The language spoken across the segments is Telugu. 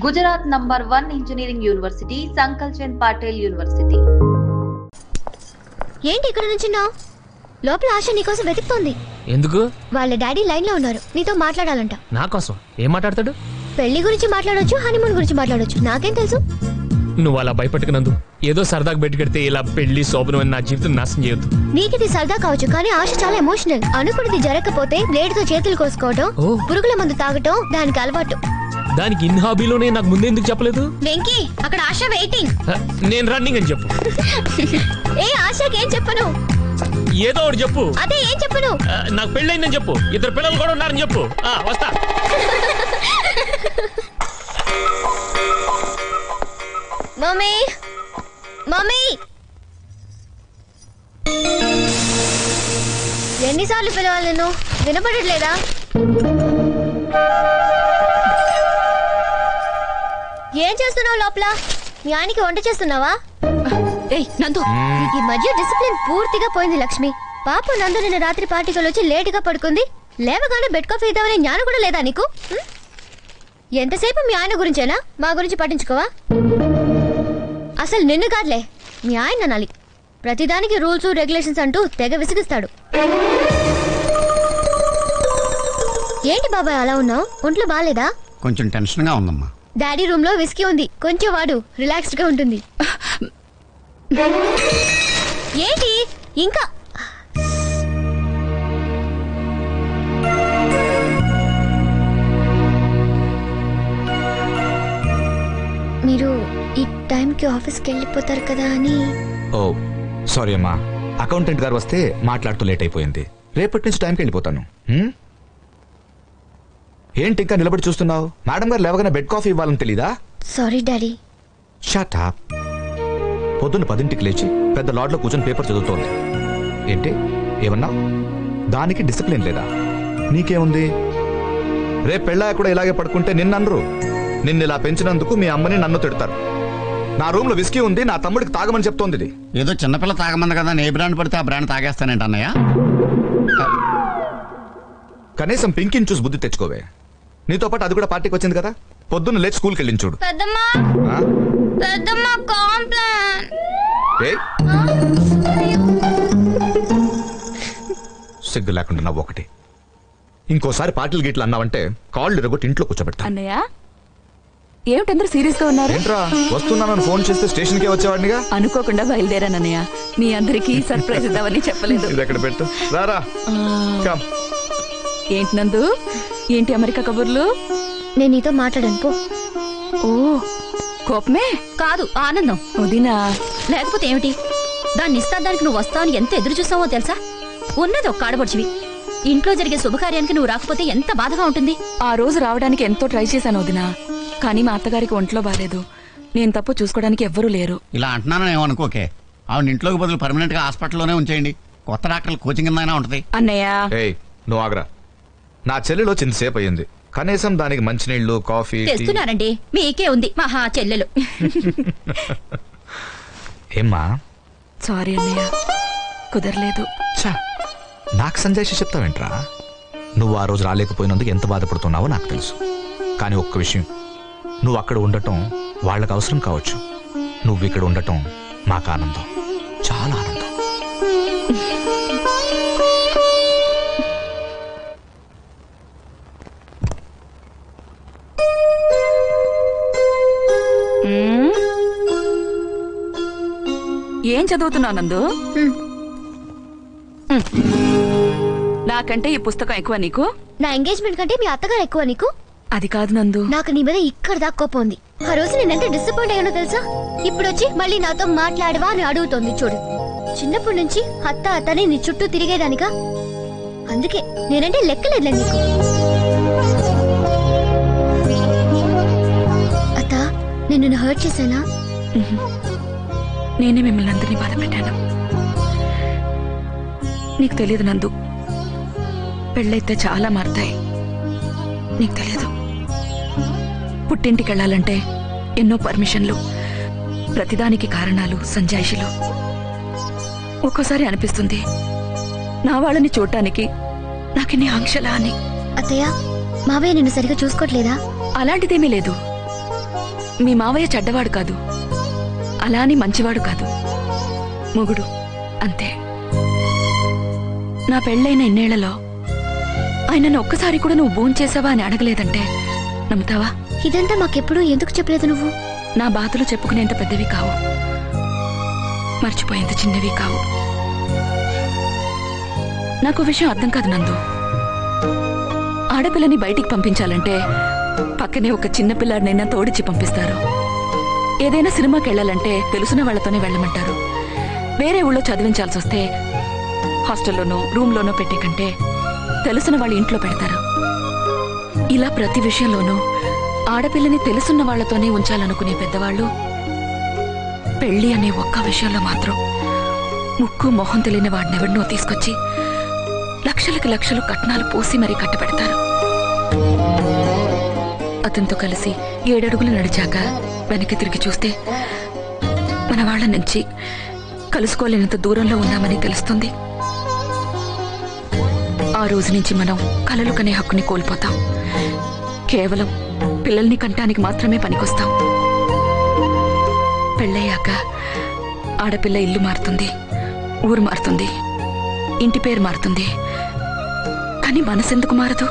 Gujarat number 1 engineering university Sankalchand Patel university. ఏంటి ఇక్కడ నుంచున్నావు? లోపల ఆశ నీకోసం వెతుకుతోంది. ఎందుకు? వాళ్ళ డాడీ లైన్ లో ఉన్నారు, నీతో మాట్లాడాలంట. నా కోసం ఏం మాట్లాడతాడు? పెళ్లి గురించి మాట్లాడొచ్చు, హనీమూన్ గురించి మాట్లాడొచ్చు, నాకేం తెలుసు. నువ్వు అలా భయపట్టుకున్నందు ఏదో సరదాగా బయటకెడితే ఇలా పెళ్లి శోభనం అని నా జీవితం నాశనం చేయొద్దు. నీకిది సరదా కావచ్చు, కానీ ఆశ చాలా ఎమోషనల్. అనుకున్నది జరగకపోతే బ్లేడ్ తో చేతులు కోసుకోవటం, పురుగుల మందు తాగటం దానికి అలవాటు. దానికి ఇన్ హాబీలోనే నాకు ముందే ఎందుకు చెప్పలేదు? వెంకీ, అక్కడ ఆశ వెయిటింగ్. నేను రన్నింగ్ అని చెప్పు. ఏ ఆశకి ఏం చెప్పను? ఏదో ఒకటి చెప్పు. అదే ఏం చెప్పను? నాకు పెళ్ళైందని చెప్పు, 2 పిల్లలు కూడా ఉన్నారని చెప్పు. వస్తా. మమ్మీ, మమ్మీ, ఎన్నిసార్లు పిలవాలి నేను? వినపడట్లేదా? ఏం చేస్తున్నావు లోపల? మీ ఆయనకి వంట చేస్తున్నావా? నందు, ఈ మధ్య డిసిప్లిన్ పూర్తిగా పోయింది లక్ష్మి. పాప నందు నిన్న రాత్రి పార్టీకి వచ్చి లేటుగా పడుకుంది. లేవగానే బెడ్ కాఫీ ఇద్దామనే జ్ఞానం కూడా లేదా నీకు? ఎంతసేపు మీ ఆయన గురించేనా? మా గురించి పట్టించుకోవా? అసలు నిన్ను కాదులే, మీ ఆయన అనాలి. ప్రతిదానికి రూల్స్ రెగ్యులేషన్స్ అంటూ తెగ విసిగిస్తాడు. ఏంటి బాబాయ్ అలా ఉన్నావు? ఒంట్లో బాలేదా? కొంచెం టెన్షన్ గా ఉందమ్మా. డాడీ రూమ్ లో విస్కీ ఉంది, కొంచెం వాడు, రిలాక్స్డ్ గా ఉంటుంది. ఏంటి ఇంకా? మీరు ఈ టైంకి ఆఫీస్కి వెళ్ళిపోతారు కదా అని. ఓ సారీ అమ్మా, అకౌంటెంట్ గారు వస్తే మాట్లాడుతూ లేట్ అయిపోయింది. రేపటి నుంచి టైంకి వెళ్ళిపోతాను. ఏంటి ఇంకా నిలబడి చూస్తున్నావు? మేడం గారు లేవగానే బెడ్ కాఫీ ఇవ్వాలని తెలీదా? Sorry daddy. Shut up. పొద్దున్న 10ంటికి లేచి పెద్ద లాడ్లో కూర్చొని పేపర్ చదువుతోంది. ఏంటి ఏమన్నా? దానికి డిసిప్లిన్ లేదా? నీకేముంది? రేపు పెళ్ళాక కూడా ఇలాగే పడుకుంటే నిన్ననరు. నిన్ను ఇలా పెంచినందుకు మీ అమ్మని నన్ను తిడతారు. నా రూమ్ లో విస్కీ ఉంది, నా తమ్ముడికి తాగమని చెప్తోంది. ఇది ఏదో చిన్నపిల్ల తాగమంది కదా, ఏ బ్రాండ్ పడితే ఆ బ్రాండ్ తాగేస్తానంట అన్నయ్య. కనీసం పింకిని చూసి బుద్ధి తెచ్చుకోవే. నీతో పాటు అది కూడా పార్టీకి వచ్చింది కదా, పొద్దున్న లేచి స్కూల్కి వెళ్ళింది చూడు. సిగ్గు లేకుండా నవ్వు ఒకటి. ఇంకోసారి పార్టీలు గీట్లు అన్నావంటే కాళ్ళు ఇరగొట్టి ఇంట్లో కూర్చోబెడతా. అన్నయ్య ఏమిటందరూ సీరియస్ గా ఉన్నారు? ఏంట్రా వస్తున్నానని ఫోన్ చేస్తే స్టేషన్ కే వచ్చేవాడినిగా. అనుకోకుండా బయలుదేరానన్నయ్య, మీ అందరికి సర్ప్రైజ్ ఇద్దామని చెప్పలేదు. ఇది ఎక్కడ పెట్టు, రారా. ఏంటి నందు, ఏంటి అమెరికా కబుర్లు? నేను నీతో మాట్లాడాను పో. ఓ కోపమే కాదు, ఆనందం. వదినా లేకపోతే ఏమిటి? దాన్ని ఇస్తానికి నువ్వు వస్తావని ఎంత ఎదురు చూసావో తెలుసా? ఉన్నది ఒక్క ఆడపడిచివి. ఇంట్లో జరిగే శుభకార్యానికి నువ్వు రాకపోతే ఎంత బాధగా ఉంటుంది. ఆ రోజు రావడానికి ఎంతో ట్రై చేశాను వదినా, కానీ మా అత్తగారికి ఒంట్లో బాలేదు. నేను తప్పు చూసుకోవడానికి ఎవ్వరూ లేరు. ఇలా అంటున్నాను ఏమనుకోకే. ఆవిడ ఇంట్లోకి బదులు పర్మనెంట్ గా హాస్పిటల్లోనే ఉంచేయండి. కొత్త డాక్టర్లు కోచింగ్ కింద ఉంటది. అన్నయ్య నువ్వు ఆగ్రా. నా చెల్లెలో చింతసేపు అయ్యింది, కనీసం దానికి మంచినీళ్లు కాఫీ తెస్తున్నానండి. మీకే ఉంది మహా చెల్లెలు. ఏమ్మా? సారీ అన్నయ్య, కుదరలేదు. నాకు సంజాయిషి చెప్తావేంట్రా? నువ్వు ఆ రోజు రాలేకపోయినందుకు ఎంత బాధపడుతున్నావో నాకు తెలుసు. కానీ ఒక్క విషయం, నువ్వు అక్కడ ఉండటం వాళ్ళకు అవసరం కావచ్చు, నువ్వు ఇక్కడ ఉండటం మాకు ఆనందం, చాలా ఆనందం. ఏం చదువుతున్నావు నందు? నాకంటే ఈ పుస్తకం ఎక్కువ నీకు? నా ఎంగేజ్మెంట్ కంటే మీ అత్తగారు ఎక్కువ నీకు? అది కాదు నందు, నాకు నీ మీద ఇక్కడ దాకా కోపం ఉంది. ఆ రోజు నేనెంత డిసప్పాయింట్ అయ్యానో తెలుసా? ఇప్పుడు వచ్చి మళ్ళీ నాతో మాట్లాడవా అని అడుగుతోంది చూడు. చిన్నప్పటి నుంచి అత్తని నీ చుట్టూ తిరిగేదానిగా, అందుకే నేనంటే లెక్కలేదులే నీకు. అత్త, నిన్ను హర్ట్ చేశానా? నేనే మిమ్మల్ని అందరినీ బాధ పెట్టాను. నీకు తెలియదు నందు, పెళ్ళైతే చాలా మారుతాయి. నీకు తెలియదు, పుట్టింటికి వెళ్ళాలంటే ఎన్నో పర్మిషన్లు, ప్రతిదానికి కారణాలు, సంజాయిషిలు. ఒక్కోసారి అనిపిస్తుంది నా వాళ్ళని చూడటానికి నాకిన్ని ఆంక్షలా అని. అత్తయ్య, మావయ్య నిన్ను సరిగా చూసుకోవట్లేదా? అలాంటిదేమీ లేదు. మీ మావయ్య చెడ్డవాడు కాదు, అలా అని మంచివాడు కాదు, మొగుడు అంతే. నా పెళ్ళైన ఇన్నేళ్లలో ఆయనను ఒక్కసారి కూడా నువ్వు భోంచేసావా అని అడగలేదంటే నమ్ముతావా? ఇదంతా మాకెప్పుడు ఎందుకు చెప్పలేదు నువ్వు? నా బాధలు చెప్పుకునేంత పెద్దవి కావు, మర్చిపోయేంత చిన్నవి కావు. నాకు విషయం అర్థం కాదు నందు. ఆడపిల్లని బయటికి పంపించాలంటే పక్కనే ఒక చిన్న పిల్లాడినైనా తోడిచి పంపిస్తారు. ఏదైనా సినిమాకి వెళ్ళాలంటే తెలిసిన వాళ్లతోనే వెళ్ళమంటారు. వేరే ఊళ్ళో చదివించాల్సి వస్తే హాస్టల్లోనో రూమ్లోనో పెట్టే కంటే తెలిసిన వాళ్ళ ఇంట్లో పెడతారు. ఇలా ప్రతి విషయంలోనూ ఆడపిల్లని తెలుసున్న వాళ్లతోనే ఉంచాలనుకునే పెద్దవాళ్ళు పెళ్లి అనే ఒక్క విషయంలో మాత్రం ముక్కు మొహం తెలియని వాడినెవరినో తీసుకొచ్చి లక్షలకి లక్షలు కట్నాలు పోసి మరీ కట్టబెడతారు. అతనితో కలిసి 7 అడుగులు నడిచాక వెనక్కి తిరిగి చూస్తే మన వాళ్ళ నుంచి కలుసుకోలేనంత దూరంలో ఉన్నామని తెలుస్తుంది. ఆ రోజు నుంచి మనం కలలు కనే హక్కుని కోల్పోతాం. కేవలం పిల్లల్ని కంటానికి మాత్రమే పనికొస్తాం. పెళ్ళయ్యాక ఆడపిల్ల ఇల్లు మారుతుంది, ఊరు మారుతుంది, ఇంటి పేరు మారుతుంది. కానీ మనసెందుకు మారదు?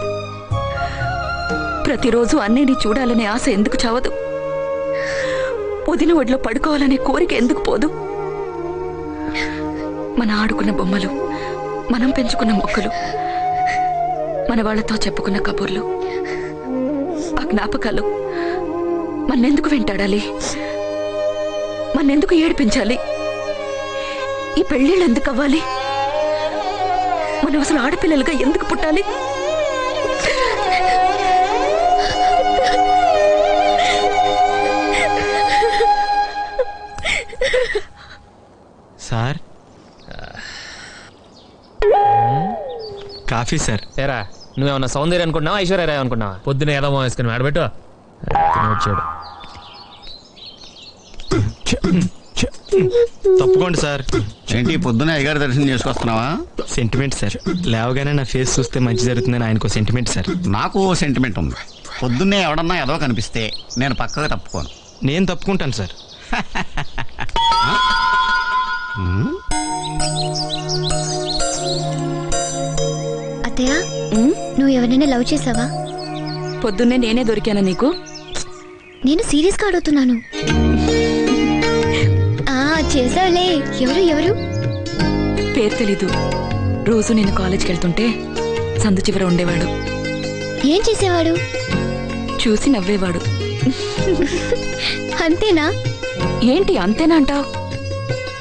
ప్రతిరోజు అన్నయ్యని చూడాలనే ఆశ ఎందుకు చావదు? వదిన ఒడిలో పడుకోవాలనే కోరిక ఎందుకు పోదు? మన ఆడుకున్న బొమ్మలు, మనం పెంచుకున్న మొక్కలు, మన వాళ్లతో చెప్పుకున్న కబుర్లు, ఆ జ్ఞాపకాలు మన్నెందుకు వెంటాడాలి? మన్నెందుకు ఏడిపించాలి? ఈ పెళ్ళిళ్ళు ఎందుకు అవ్వాలి? మనం అసలు ఆడపిల్లలుగా ఎందుకు పుట్టాలి? Sir, coffee sir. ఏరా నువ్వేమన్నా సౌందర్య అనుకున్నావా, ఐశ్వర్యరాయ్ అనుకున్నావా? పొద్దున ఏదో వేసుకుని ఆడబెట్టు వచ్చాడు. తప్పుకోండి సార్. ఏంటి పొద్దున అయ్యగారి దర్శనం చేసుకొస్తున్నావా? Sentiment sir. లేవగానే నా ఫేస్ చూస్తే మంచి జరుగుతుందని ఆయనకు సెంటిమెంట్ సార్. నాకు సెంటిమెంట్ ఉంది. పొద్దున్నే ఎవడన్నా ఏదో కనిపిస్తే నేను పక్కగా తప్పుకోను. నేను తప్పుకుంటాను సార్. అత్తయ్య, నువ్వు ఎవరైనా లవ్ చేసావా? పొద్దున్నే నేనే దొరికానా నీకు? నేను సీరియస్ గా అడుగుతున్నాను. చేసావులే. ఎవరు ఎవరు? పేరు తెలీదు. రోజు నేను కాలేజ్కి వెళ్తుంటే సందు చివర ఉండేవాడు. ఏం చేసేవాడు? చూసి నవ్వేవాడు. అంతేనా? ఏంటి అంతేనా అంటావు?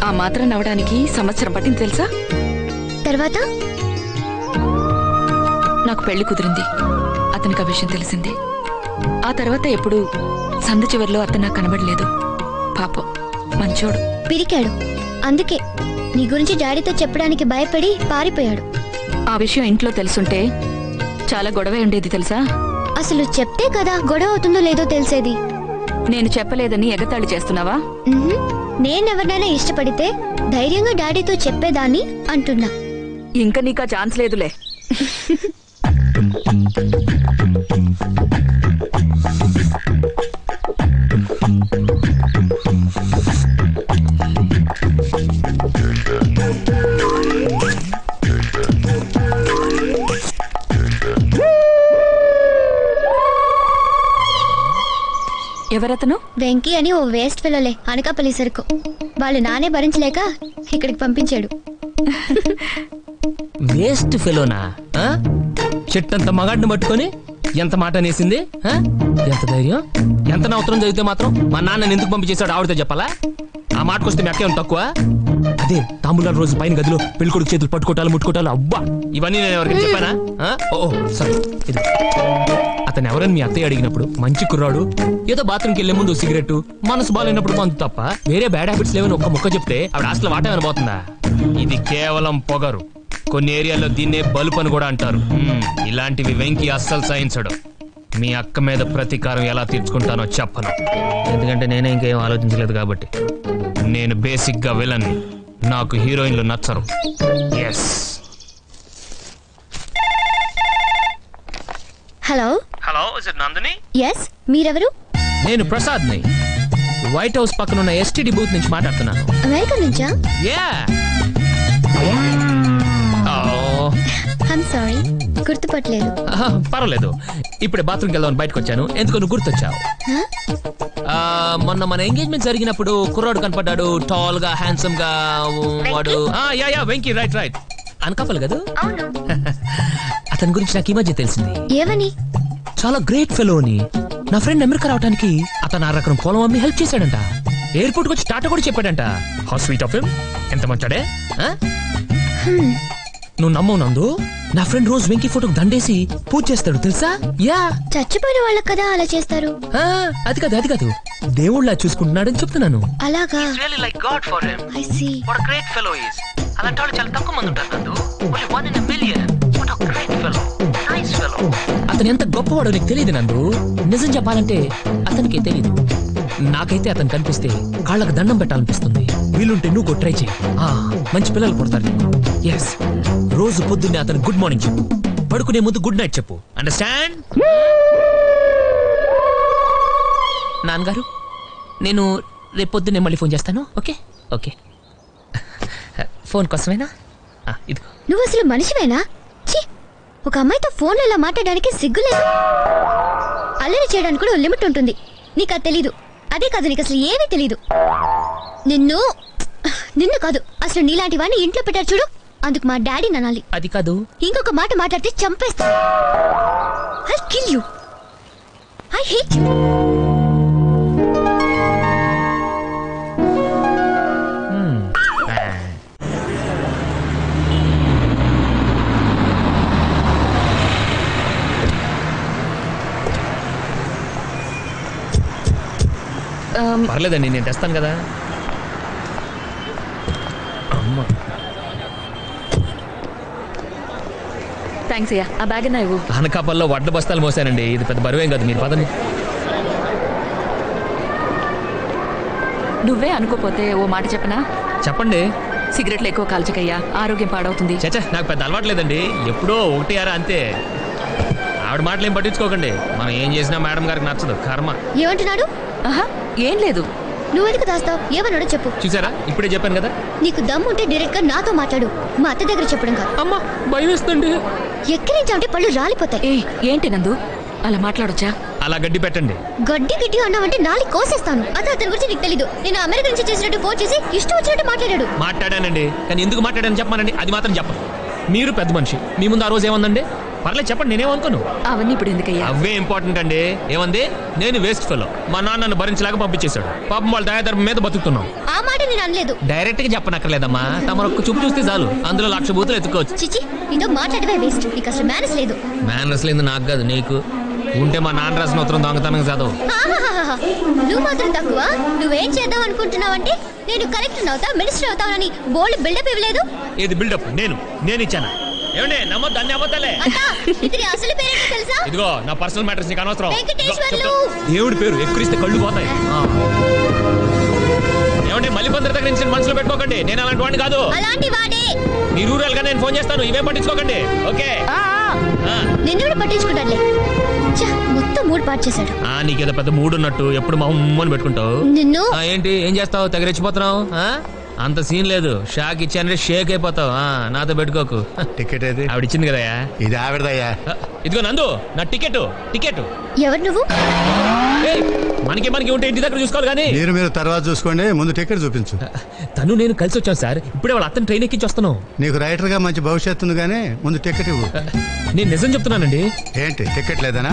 ఆ మాత్రం నవ్వడానికి సంవత్సరం పట్టింది తెలుసా? తర్వాత నాకు పెళ్లి కుదిరింది. అతనికి ఆ విషయం తెలిసింది. ఆ తర్వాత ఎప్పుడు సందు చివరిలో అతను నాకు కనబడలేదు. పాపం మంచోడు. పిరికాడు. అందుకే నీ గురించి డాడీతో చెప్పడానికి భయపడి పారిపోయాడు. ఆ విషయం ఇంట్లో తెలుసుంటే చాలా గొడవ ఉండేది తెలుసా? అసలు చెప్తే కదా గొడవ అవుతుందో లేదో తెలిసేది. నేను చెప్పలేదని ఎగతాళి చేస్తున్నావా? నేనెవరినైనా ఇష్టపడితే ధైర్యంగా డాడీతో చెప్పేదాన్ని అంటున్నా. ఇంకా నీకా ఛాన్స్ లేదులే. ఎవరతను? వెంకీ అని ఓ వేస్ట్ ఫెలోలే, అనకాపల్లి సరుకు. వాళ్ళు నానే భరించలేక ఇక్కడికి పంపించాడు. వేస్ట్ ఫెలోనా? చెట్టంత మగాడిని పట్టుకొని ఎంత మాట అనేసింది? ఎంత ధైర్యం! ఎంత నవసరం జరిగితే మాత్రం మా నాన్నని ఎందుకు పంపించేశాడు ఆవిడతో చెప్పాలా? ఆ మాటకొస్తే మీ అక్కేం తక్కువ? అదే తాంబూలాల రోజు పైన గదిలో పెళ్ళికొడుకు చేతులు పట్టుకోటాలు ముట్టుకోటాలు, అబ్బా ఇవన్నీ నేను ఎవరికి చెప్పానా? ఓ సరే, ఇది అతను ఎవరని మీ అత్తయ్య అడిగినప్పుడు మంచి కుర్రాడు, ఏదో బాత్రూమ్కి వెళ్లే ముందు సిగరెట్, మనసు బాగాలేనప్పుడు మందు తప్ప వేరే బ్యాడ్ హ్యాబిట్స్ లేవని ఒక్క ముక్క చెప్తే ఆవిడ అసలు వాట పోతుందా? ఇది కేవలం పొగరు. కొన్ని ఏరియాల్లో దీన్నే బలుపు అని కూడా అంటారు. ఇలాంటివి వెంకీ అస్సలు సహించడు. మీ అక్క మీద ప్రతీకారం ఎలా తీర్చుకుంటానో చెప్పను, ఎందుకంటే నేనే ఇంకేం ఆలోచించలేదు కాబట్టి. నేను బేసిక్ గా విలన్. నాకు హీరోయిన్లు నచ్చరు. Yes. Hello hello, Nandini? Yes, మీరెవరు? నేను ప్రసాద్ని వైట్ హౌస్ పక్కన ఉన్న ఎస్టీడీ బూత్ నుంచి మాట్లాడుతున్నాను. అమెరికా నుంచా? ఐమ్ సారీ, గుర్తుపట్టలేదు. పర్వాలేదు, ఇప్పుడే బాత్రూమ్కి వెళ్దామని బయటకు వచ్చాను. ఎందుకు నువ్వు గుర్తొచ్చావు? మొన్న మన ఎంగేజ్మెంట్ జరిగినప్పుడు కుర్రాడు కనపడ్డాడు, టాల్ గా హ్యాండ్సమ్ గా. వాడు వెంకీ. రైట్ అనకాపలు కదా. అతని గురించి నాకు ఈ మధ్య తెలిసింది. ఏమని? చాలా గ్రేట్ ఫెలో అని. నా ఫ్రెండ్ అమెరికా రావడానికి అతను 6 ఎకరం పొలం అమ్మి హెల్ప్ చేశాడంట. ఎయిర్పోర్ట్ వచ్చి టాటా కూడా చెప్పాడంట. How sweet of him. ఎంత మంచాడే. నువ్వు నమ్మవు నందు, నా ఫ్రెండ్ రోజు వెంకీ ఫోటోకి దండేసి పూజ చేస్తాడు తెలుసా? చచ్చిపోయిన వాళ్ళకి కదా అలా చేస్తారు. అది కాదు దేవుళ్ళ చూసుకుంటున్నాడని చెప్తున్నాను. అలాగా? I see. అలాంటి వాళ్ళు చాలా తక్కువ మంది ఉంటారు నందు. Only 1 in a million. What a great fellow. Nice fellow. అతను ఎంత గొప్పవాడో నీకు తెలియదు నందు. నిజం చెప్పాలంటే అతనికి తెలియదు. నాకైతే అతను కనిపిస్తే కాళ్ళకు దండం పెట్టాలనిపిస్తుంది. వీలుంటే నువ్వు ట్రై చేయి. మంచి పిల్లలు పుడతారు. ఎస్, రోజు పొద్దున్నే అతను గుడ్ మార్నింగ్ చెప్పు, పడుకునే ముందు గుడ్ నైట్ చెప్పు. అండర్స్టాండ్? నాన్నగారు, నేను రేపు పొద్దున్నే మళ్ళీ ఫోన్ చేస్తాను. Okay okay. ఫోన్ కోసమేనా? ఇదిగో. నువ్వు అసలు మనిషివేనా? ఒక అమ్మాయితో ఫోన్లో ఇలా మాట్లాడడానికి సిగ్గులేదు. అల్లరి చేయడానికి కూడా లిమిట్ ఉంటుంది. నీకు అది తెలీదు. అదే కాదు, నీకు అసలు ఏమీ తెలీదు. నిన్ను కాదు, అసలు నీలాంటి వాడిని ఇంట్లో పెట్టారు చూడు, అందుకు మా డాడీ ననాలి. అది కాదు, ఇంకొక మాట మాట్లాడితే చంపేస్తా. I'll kill you. I hate you. పర్లేదండి, నేను తెస్తాను కదా. అమ్మా, థ్యాంక్స్ అయ్యా. ఆ బ్యాగ్ నా ఇవ్వు. అనకాపల్లో వడ్ల బస్తాలు మోసానండి. ఇది పెద్ద బరువేం కాదు. మీరు పదండి. నువ్వే అనుకోపోతే ఓ మాట చెప్పనా? చెప్పండి. సిగరెట్లు ఎక్కువ కాల్చకయ్యా, ఆరోగ్యం పాడవుతుంది. చచ్చా, నాకు పెద్ద అలవాట్లేదండి. ఎప్పుడో 1 అంతే. ఆవిడ మాటలు ఏం పట్టించుకోకండి. మనం ఏం చేసినా మేడం గారికి నచ్చదు. కర్మ. ఏమంటున్నాడు? ఏం లేదు. నువ్వెందుకు దాస్తావు? ఏమన్నాడో చెప్పు. చూసారా, ఇప్పుడే చెప్పాను కదా. నీకు దమ్ముంటే డైరెక్ట్ గా నాతో మాట్లాడు, మా అత్త దగ్గర చెప్పడం కాదు. అమ్మా, భయం వేస్తుంది. ఎక్కిరించాలంటే పళ్ళు రాలిపోతాయి. ఏంటి నందు అలా మాట్లాడొచ్చా? అలా గడ్డి పెట్టండి. గడ్డి అన్నావంటే నాలి కోసేస్తాను. అతని గురించి నీకు తెలీదు. నేను అమెరికా నుంచి చేసినట్టు ఫోన్ చేసి ఇష్టం వచ్చినట్టు మాట్లాడానండి. కానీ ఎందుకు మాట్లాడాను చెప్పమానండి. అది మాత్రం చెప్పను. మీరు పెద్ద మనిషి, మీ ముందు ఆ రోజు ఏమందండి? పర్లేదు చెప్పండి, నేనేమనుకోను. అవన్నీ ఇప్పుడు ఎందుకయ్యా? అవే ఇంపార్టెంట్ అండి. ఏమంది? నేను వేస్ట్ ఫెలో, మా నాన్నను భరించలాగా పంపించేశాడు. పాపం వాళ్ళ దయాధర్మం మీద బతుకుతున్నాం. ఆ మాట నేను అనలేదు. డైరెక్ట్ గా చెప్పనక్కర్లేదమ్మా. తమరు ఒక్క చూపు చూస్తే చాలు, అందులో 1,00,000 బూతులు ఎత్తుకోవచ్చు. చిచి, నీతో మాట్లాడమే వేస్ట్. నీకు అసలు మేనస్ లేదు. మేనస్ లేదు నాకు కాదు, నీకు. ఉంటే మా నాన్న రాసిన ఉత్తరం దొంగతనం చదవు. నువ్వు మాత్రం తక్కువ. నువ్వేం చేద్దాం అనుకుంటున్నావంటే నేను కలెక్టర్ అవుతా, మినిస్టర్ అవుతానని బోల్డ్ బిల్డప్ ఇవ్వలేదు. ఏది బిల్డప్? నేను ఇచ్చానా? ఏమండి నమ్మొద్దు, అన్ని అబద్ధాలే. అసలు పేరేంటో తెలుసా? ఇదిగో, నా పర్సనల్ మ్యాటర్స్ నీకు అనవసరం. వెంకటేశ్వర్లు. దేవుడి పేరు ఎక్కిరిస్తే కళ్ళు పోతాయి. ఏమండి మల్లిపందరి దగ్గర నుంచి మనసులో పెట్టుకోకండి. నేను అలాంటి వాడిని కాదు. అలాంటి వాడే. మీ రూరల్ గా నేను ఫోన్ చేస్తాను. ఇవే పట్టించుకోకండి. ఓకే? నిన్ను కూడా పట్టించుకుంటాడులే. మొత్తం మూడు పాటు చేశాడు. నీకేదో పెద్ద మూడు ఉన్నట్టు ఎప్పుడు మా ఉమ్మని పెట్టుకుంటావు. నిన్ను ఏంటి ఏం చేస్తావు? తెగ రెచ్చిపోతున్నావు. అంత సీన్ లేదు. షాక్ ఇచ్చానంటే షేక్ అయిపోతావు. నాతో పెట్టుకోకు. టికెట్ ఏది? ఆవిడ ఇచ్చింది కదయ్యా. ఇది ఆవిడదయ్యా. ఇదిగో నందు, నా టికెట్. ఎవరు నువ్వు? మనకి ఉంటే ఇంటి దగ్గర చూసుకోవాలి కానీ. మీరు తర్వాత చూసుకోండి, ముందు టికెట్ చూపించు. తను నేను కలిసి వచ్చాను సార్. ఇప్పుడే వాళ్ళ అతను ట్రైన్ ఎక్కించి వస్తున్నాం. నీకు రైటర్ గా మంచి భవిష్యత్తు ఉంది కానీ ముందు టికెట్ ఇవ్వు. నేను నిజం చెప్తున్నానండి. ఏంటి టికెట్ లేదనా?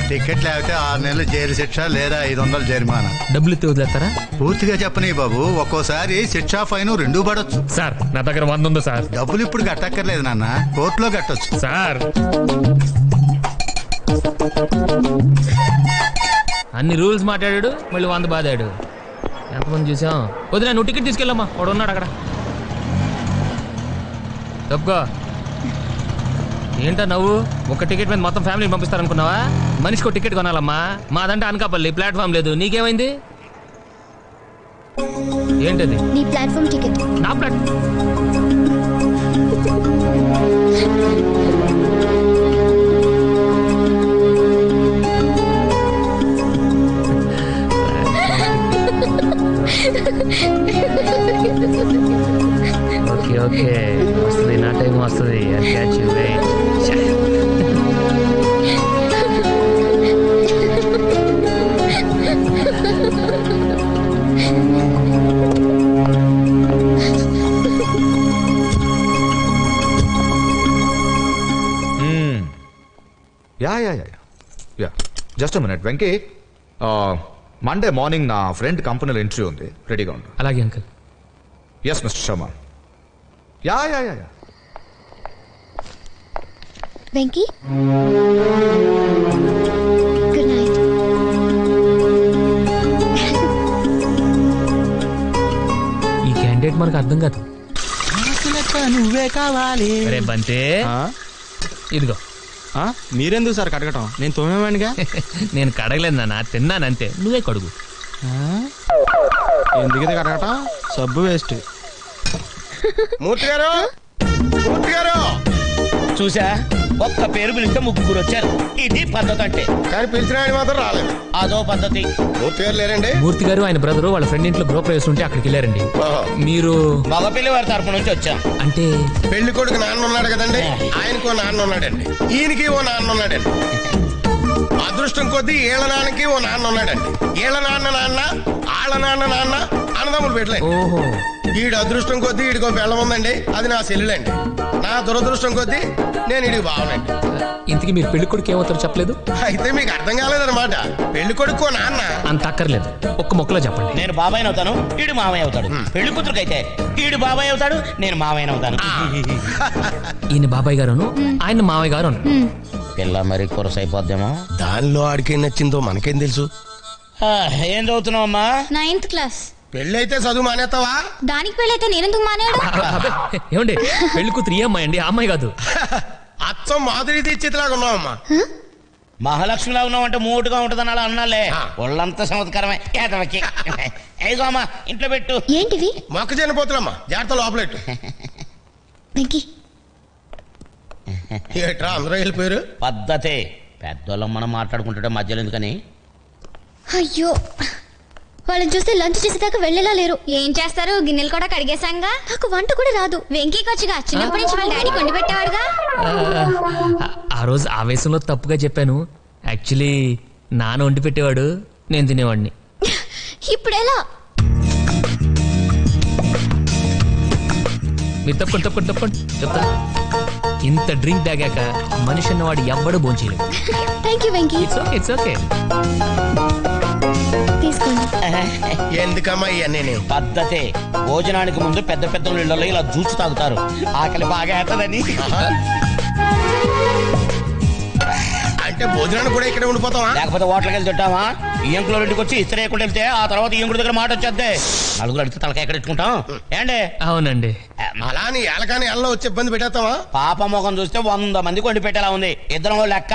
టికెట్ లేకపోతే 6 నెలలు జైలు శిక్ష లేదా 500 జరిమానా. డబ్బులు ఎత్తి వదిలేస్తారా? పూర్తిగా చెప్పని బాబు, ఒక్కోసారి శిక్ష ఫైన్ 2 పడొచ్చు. సార్ నా దగ్గర 100 ఉంది సార్. డబ్బులు ఇప్పుడు కట్టక్కర్లేదు నాన్న, కోర్టులో కట్టొచ్చు సార్. అన్ని రూల్స్ మాట్లాడాడు, మళ్ళీ 100 బాధాడు. ఎంతమంది చూసాం. వదిలే, నువ్వు టికెట్ తీసుకెళ్ళమ్మా, వాడు ఉన్నాడు అక్కడ. తప్పుకో. ఏంటో నవ్వు? ఒక టికెట్ మీద మొత్తం ఫ్యామిలీ పంపిస్తారనుకున్నావా? మనిషికి ఒక టికెట్ కొనాలమ్మా. మాదంటే అనకాపల్లి, ప్లాట్ఫామ్ లేదు. నీకేమైంది? ఏంటది? నీ ప్లాట్ఫామ్ టికెట్. నా ప్లాట్ఫామ్. ఓకే ఓకే వస్తుంది నా టైం వస్తుంది yeah just minute Venky Monday morning నా ఫ్రెండ్ కంపెనీలో ఇంటర్వ్యూ ఉంది రెడీగా ఉంది. అలాగే uncle. Yes mister Sharma. Yeah Venky good night. ఈ క్యాండిడేట్ మనకు అర్థం కాదు. నువ్వే కావాలి. అరే బంతే ఇదిగో. మీరెందుకు సార్ కడగటం? నేను తోమేవాడిగా. నేను కడగలేదు నాన్న, తిన్నానంతే. నువ్వే కడుగు. ఎందుకు కడగటం? సబ్బు వేస్ట్. మూర్తి గారు చూసా, ఒక్క పేరు పిలిస్తే ముగ్గురు వచ్చారు. ఇది పద్ధతి అంటే. కానీ పిలిచిన ఆయన మాత్రం రాలేదు. అదో పద్ధతి. మూర్తి గారు లేరండి? మూర్తి గారు ఆయన బ్రదరు వాళ్ళ ఫ్రెండ్ ఇంట్లో గృహప్రవేశం ఉంటే అక్కడికి వెళ్ళారండి. మీరు? మగపిల్లి వారి తరపు నుంచి వచ్చాం. అంటే పెళ్లి కొడుకు నాన్న ఉన్నాడు కదండి, ఆయనకు ఓ నాన్న ఉన్నాడండి, ఈయనకి ఓ నాన్న ఉన్నాడండి. అదృష్టం కొద్దీ ఈళ్ళ నాన్నకి ఓ నాన్న ఉన్నాడండి. ఈళ్ళ నాన్న ఆళ్ళ నాన్న అన్నదమ్ములు పెట్టలేదు. ఈడు అదృష్టం కొద్దీ ఈడికో బెల్లం ఉందండి, అది నా సెల్లులండి. నా దురదృష్టం కొద్దీ నేను ఈడికి బావనండి. ఇంతకీ మీరు పెళ్లి కొడుకు ఏమవుతారో చెప్పలేదు? అయితే మీకు అర్థం కాలేదన్నమాట. పెళ్లి కొడుకు నాన్న అంత అక్కర్లేదు, ఒక్క మొక్కలో చెప్పండి. నేను బాబాయ్ అవుతాను, ఈడు మామయ్య అవుతాడు. పెళ్లి కూతురుకి అయితే ఈడు బాబాయ్ అవుతాడు, నేను మామయ్య అవుతాను. ఈయన బాబాయ్ గారు, ఆయన మామయ్య గారు. పిల్ల మరి కొరసైపోద్దేమో. దానిలో ఆడికేం నచ్చిందో మనకేం తెలుసు. ఏం చదువుతున్నావు అమ్మా? 9th class. పెళ్లి అయితే చదువు మానేస్తావా? దానికి పెళ్ళైతే నేనెందుకు మానేడు? ఏమండి, పెళ్లి కూతురు ఈ అమ్మాయి అండి, ఆ అమ్మాయి కాదు. అచ్చం మాధురి దీక్షితులాగా ఉన్నావమ్మా. మహాలక్ష్మిలా ఉన్నావు అంటే మూటుగా ఉంటుందని అలా అన్నాలే. ఒళ్ళంతా చమత్కారమే. ఏగో అమ్మా, ఇంట్లో పెట్టు. ఏంటివి? మొక్కజొన్న పోతులమ్మా, జాగ్రత్త లోపలెట్టు. ఏట్రా అందరూ వెళ్ళిపోయారు? పద్ధతే. పెద్దోళ్ళం మనం మాట్లాడుకుంటుంటే మధ్యలో ఎందుకని. అయ్యో, వాళ్ళని చూస్తే లంచ్ చేసేదాకా వెళ్ళేలా లేరు. ఏం చేస్తారు, గిన్నెలు కూడా కడిగేశాంగా. నాకు వంట కూడా రాదు. వెంకీకి వచ్చిగా, చిన్నప్పటి నుంచి వాళ్ళ డాడీ కొండి పెట్టేవాడుగా. ఆ రోజు ఆవేశంలో తప్పుగా చెప్పాను. యాక్చువల్లీ నాన్న వండి పెట్టేవాడు, నేను తినేవాడిని. ఇప్పుడు ఎలా? మీరు తప్పండి చెప్తా. ఇంత డ్రింక్ తాగాక మనిషి అన్నవాడు ఎవ్వడు భోంచేయలేదు. Thank you Venky. It's okay. తీసుకోండి. ఎందుకమ్మా ఇవన్నీ? పద్ధతే. భోజనానికి ముందు పెద్ద పెద్ద ఇళ్లలో ఇలా జ్యూస్ తాగుతారు, ఆకలి బాగా అవుతుందని. అంటే భోజనానికి కూడా ఇక్కడ ఉండిపోతావా? లేకపోతే హోటల్కి వెళ్ళి తింటావా? ఈయంకులో ఇంటికి వచ్చి ఇస్త్రీ వేయకుండా వెళ్తే ఆ తర్వాత ఈయంకుడి దగ్గర మాట వచ్చేద్దే. నలుగురు అడిగితే తలకాయ ఎక్కడ ఎట్టుకుంటాం ఏండి? అవునండి. అలా నీ ఎలకాని ఎల్లో వచ్చి ఇబ్బంది పెట్టేస్తావా? పాప ముఖం చూస్తే 100 మందికి వండి పెట్టేలా ఉంది. ఇద్దరం లెక్క.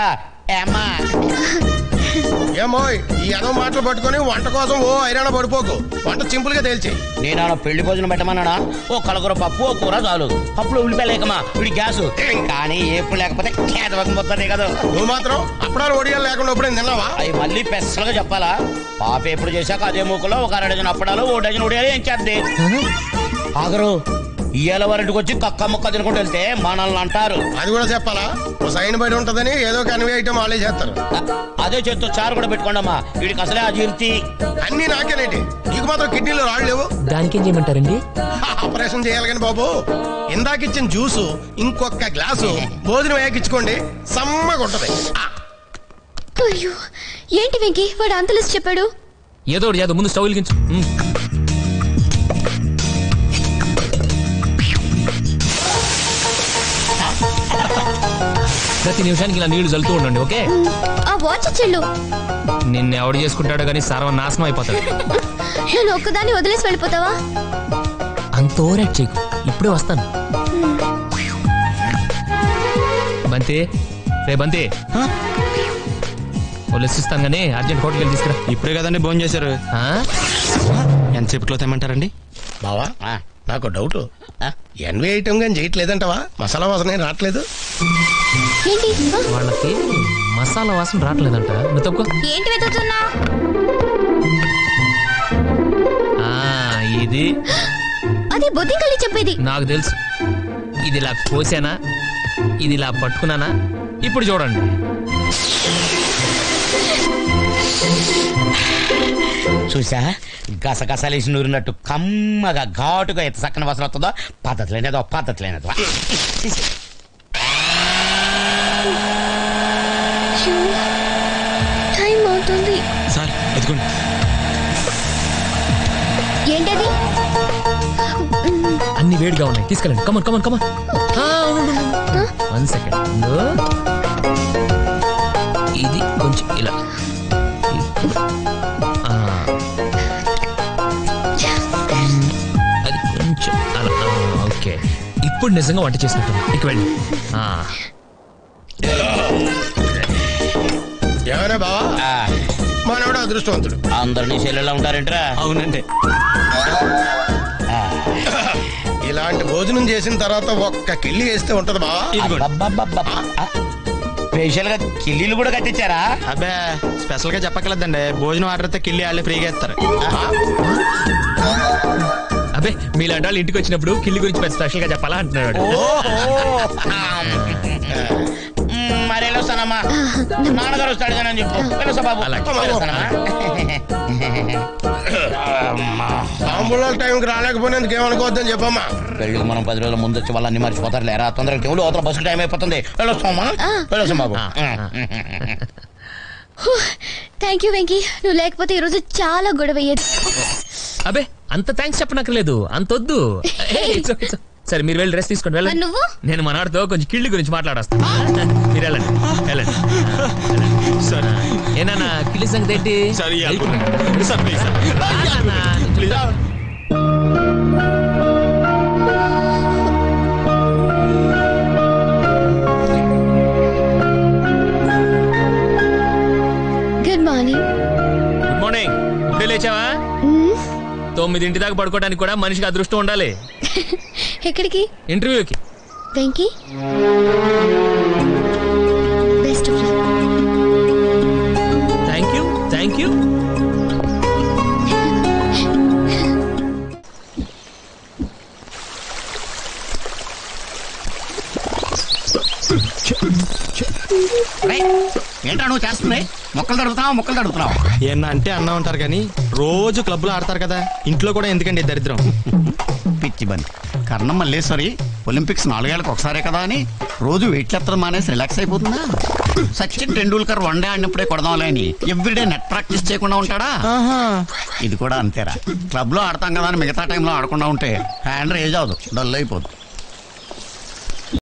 ఏమ్మా ఏమో ఈ ఏదో మాటలు పట్టుకొని వంట కోసం ఓ ఐరాణ పడిపోకు. వంట సింపుల్ గా తేల్చి. నేను పెళ్లి భోజనం పెట్టమన్నానా? ఓ కలగూర పప్పు, ఓ కూర చాలు. పప్పులో ఉల్లిపాయలేకమా, వీడి గ్యాస్. కానీ ఎప్పుడు లేకపోతే పోతుంది కదా. నువ్వు మాత్రం అప్పుడాలు ఒడియాలు లేకుండా ఎప్పుడు తిన్నావా? అవి మళ్ళీ పెసలుగా చెప్పాలా? పాప ఎప్పుడు చేశాక అదే మూకలో ఒక 1 డజన్ అప్పడాలు, 1 డజన్ ఒడియాలు ఏం చేద్ది. ఆగరు ఇయ్యాల వారింటికి వచ్చి కక్క ముక్క తినుకుంటూ వెళ్తే మనల్ని అంటారు. అది కూడా చెప్పాలా? ఓ సైన్ బయట ఉంటదని ఏదో కన్వే ఐటమ్ వాళ్ళే చేస్తారు. అదే చేత్తో చారు కూడా పెట్టుకోండమ్మా, వీడికి అసలే అజీర్తి. అన్ని నాకేనేటి, నీకు మాత్రం కిడ్నీలో రాళ్ళు లేవు. దానికేం చేయమంటారండి? ఆపరేషన్ చేయాలి కానీ బాబు. ఇందాకిచ్చిన జ్యూసు ఇంకొక గ్లాసు భోజనం వేయకిచ్చుకోండి, సమ్మగా ఉంటది. అయ్యో, ఏంటి వెంకీ వాడు అంతలిసి చెప్పాడు? ఏదో ముందు స్టవ్ వెలిగించు. ప్రతి నిమిషానికి ఇలా నీళ్లు చల్లుతూ ఉండండి, ఓకే? ఆ వాచ్ చెల్లు నిన్ను ఎవడు చేసుకుంటాడో కానీ సర్వనాశనం అయిపోతాడు. నేను ఒక్కదాన్ని వదిలేసి వెళ్ళిపోతావా? అంత ఓవరాక్ట్ చేయకు, ఇప్పుడే వస్తాను. బంతి, రే బంతి, వదిలేసిస్తాను కానీ అర్జెంట్ హోటల్కి వెళ్ళి తీసుకురా. ఇప్పుడే కదండి భోజనం చేశారు. ఎంతసేపట్లో తెమ్మంటారండి? బావా నాకు డౌట్, ఎన్వే ఐటమ్ కానీ చేయట్లేదంటవా? మసాలా వాసన ఏం రావట్లేదు. వాళ్ళకి మసాలా వాసన రావట్లేదంట. నువ్వు తప్పుకో. ఏంటి వెతుకుతున్నా? అది అది బుద్ధి కలిగి చెప్పేది. నాకు తెలుసు. ఇది ఇలా కోసానా, ఇది ఇలా పట్టుకున్నానా, ఇప్పుడు చూడండి. చూసా గసగసాలేసి నూరినట్టు కమ్మగా ఘాటుగా ఎంత చక్కని వాసన వస్తుందో. పద్ధతి లేనేదో టైం అవుతుంది. సార్ ఎదుగుండి. ఏంటది? అన్ని వేడిగా ఉన్నాయి, తీసుకెళ్ళండి. Come on come on come on. 1 సెకండ్. ఇది కొంచెం ఇలా, అది కొంచెం అలా. ఓకే, ఇప్పుడు నిజంగా వంట చేసినట్టు. ఇక వెళ్ళి. ఏమైనా బావా, మనోడు అదృష్టవంతుడు. అందరినీ చెల్లెళ్ళ ఉంటారేంట్రా? అవునండి. ఇలాంటి భోజనం చేసిన తర్వాత ఒక్క కిల్లి వేస్తే ఉంటది బావా. స్పెషల్ గా కిల్లీలు కూడా కట్టించారా? అబ్బే స్పెషల్ గా చెప్పక్కర్లేదండి, భోజనం ఆర్డర్ అయితే కిల్లి వాళ్ళే ఫ్రీగా ఇస్తారు. అబ్బే మీలాంటి వాళ్ళు ఇంటికి వచ్చినప్పుడు కిల్లి గురించి పెద్ద స్పెషల్ గా చెప్పాలా అంటున్నాడు. మరి వెళ్ళొస్తానమ్మా, నాన్నగారు వస్తాడు కానీ అని చెప్పు. వెళ్ళొస్తా బాబు. తాంబూలాల టైంకి రాలేకపోయినందుకు ఏమనుకోవద్దని చెప్పమ్మా. పెళ్ళికి మనం 10 రోజుల ముందు వచ్చి వాళ్ళని మర్చిపోతారు లేరా? తొందరగా టైంలో అవతల బస్సు టైం అయిపోతుంది. వెళ్ళొస్తామా? వెళ్ళొస్తాం బాబు. థ్యాంక్ యూ వెంకీ, నువ్వు లేకపోతే ఈరోజు చాలా గొడవ అయ్యేది. అబ్బే అంత థ్యాంక్స్ చెప్పనక్కర్లేదు, అంతొద్దు. సరే మీరు వెళ్ళి డ్రెస్ తీసుకోండి, వెళ్ళండి. నువ్వు? నేను మనవాడితో కొంచెం కిళ్ళి గురించి మాట్లాడొస్తాను. మీరు వెళ్ళండి వెళ్ళండి. సరే ఏనా కిళ్ళి సంగతి ఏంటి? Sir please sir. Good morning. Good morning. ఇప్పుడే లేచావా? 9 దాకా పడుకోవడానికి కూడా మనిషికి అదృష్టం ఉండాలి. ఎక్కడికి? ఇంటర్వ్యూకి. Venky best of luck. Thank you thank you. ఏంటా నువ్వు చేస్తుంది? మొక్కలు తడుపుతున్నావు. ఏమన్నా అంటే అన్నా ఉంటారు కానీ రోజు క్లబ్ లో ఆడతారు కదా, ఇంట్లో కూడా ఎందుకండి దరిద్రం? పిచ్చి బండి కర్ణం మల్లేశ్వరి ఒలింపిక్స్ 4 ఏళ్ళకి ఒకసారే కదా అని రోజు వెయిట్ ఎత్తడం మానేసి రిలాక్స్ అయిపోతుందా? సచిన్ టెండూల్కర్ 1 డే ఆడినప్పుడే కొడదాంలే అని ఎవ్రీడే నెట్ ప్రాక్టీస్ చేయకుండా ఉంటాడా? ఇది కూడా అంతేరా. క్లబ్ లో ఆడతాం కదా అని మిగతా టైంలో ఆడకుండా ఉంటే హ్యాండ్ రేజ్ అవదు, డల్ అయిపోదు.